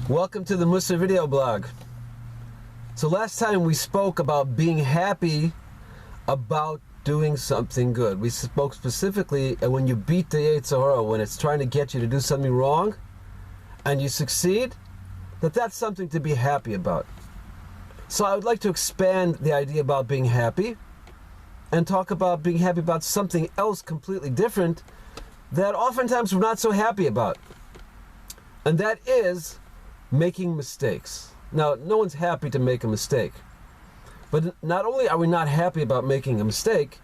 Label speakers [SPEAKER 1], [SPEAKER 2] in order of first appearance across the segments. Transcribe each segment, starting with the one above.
[SPEAKER 1] Welcome to the Musa video blog. So last time we spoke about being happy about doing something good. We spoke specifically when you beat the Yetzer Hara, when it's trying to get you to do something wrong and you succeed, that's something to be happy about. So I would like to expand the idea about being happy and talk about being happy about something else completely different that oftentimes we're not so happy about. And that is making mistakes. Now, no one's happy to make a mistake. But not only are we not happy about making a mistake,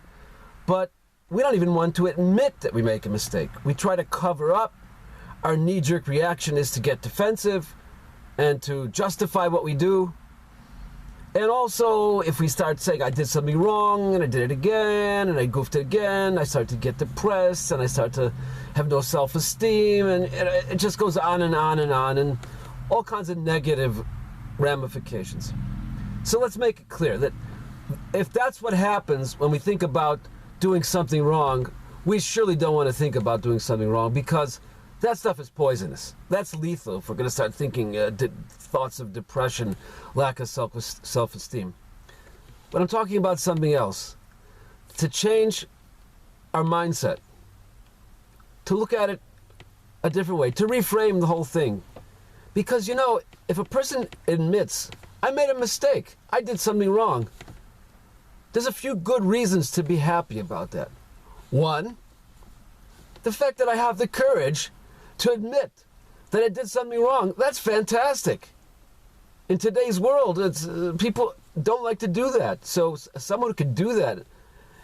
[SPEAKER 1] but we don't even want to admit that we make a mistake. We try to cover up. Our knee-jerk reaction is to get defensive and to justify what we do. And also, if we start saying, I did something wrong, and I did it again, and I goofed it again, I start to get depressed, and I start to have no self-esteem, and it just goes on and on and on, and all kinds of negative ramifications. So let's make it clear that if that's what happens when we think about doing something wrong, we surely don't want to think about doing something wrong, because that stuff is poisonous. That's lethal if we're going to start thinking thoughts of depression, lack of self-esteem. But I'm talking about something else. To change our mindset. To look at it a different way. To reframe the whole thing. Because, you know, if a person admits, I made a mistake, I did something wrong, there's a few good reasons to be happy about that. One, the fact that I have the courage to admit that I did something wrong. That's fantastic. In today's world, people don't like to do that. So someone who can do that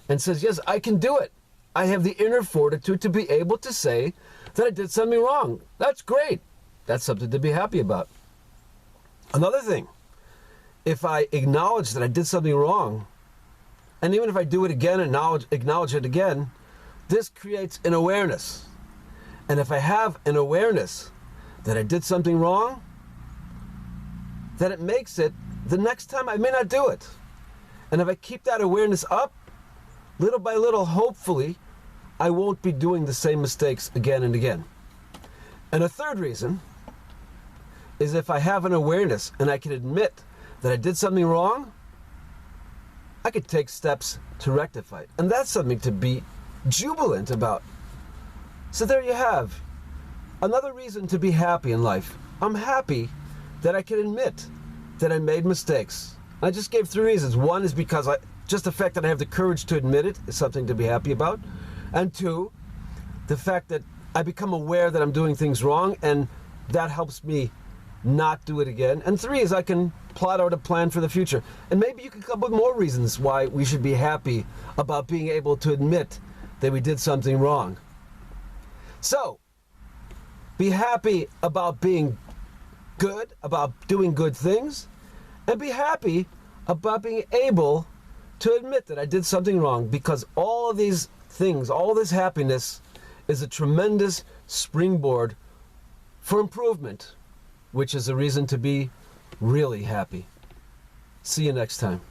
[SPEAKER 1] and says, yes, I can do it. I have the inner fortitude to be able to say that I did something wrong. That's great. That's something to be happy about. Another thing, if I acknowledge that I did something wrong, and even if I do it again and acknowledge it again, this creates an awareness. And if I have an awareness that I did something wrong, then it makes it the next time I may not do it. And if I keep that awareness up, little by little, hopefully, I won't be doing the same mistakes again and again. And a third reason is if I have an awareness and I can admit that I did something wrong, I could take steps to rectify it. And that's something to be jubilant about. So there you have another reason to be happy in life. I'm happy that I can admit that I made mistakes. I just gave 3 reasons. One is because just the fact that I have the courage to admit it is something to be happy about. And 2, the fact that I become aware that I'm doing things wrong, and that helps me not do it again. And 3 is I can plot out a plan for the future. And maybe you can come up with more reasons why we should be happy about being able to admit that we did something wrong. So, be happy about being good, about doing good things, and be happy about being able to admit that I did something wrong, because all of these things, all this happiness is a tremendous springboard for improvement, which is a reason to be really happy. See you next time.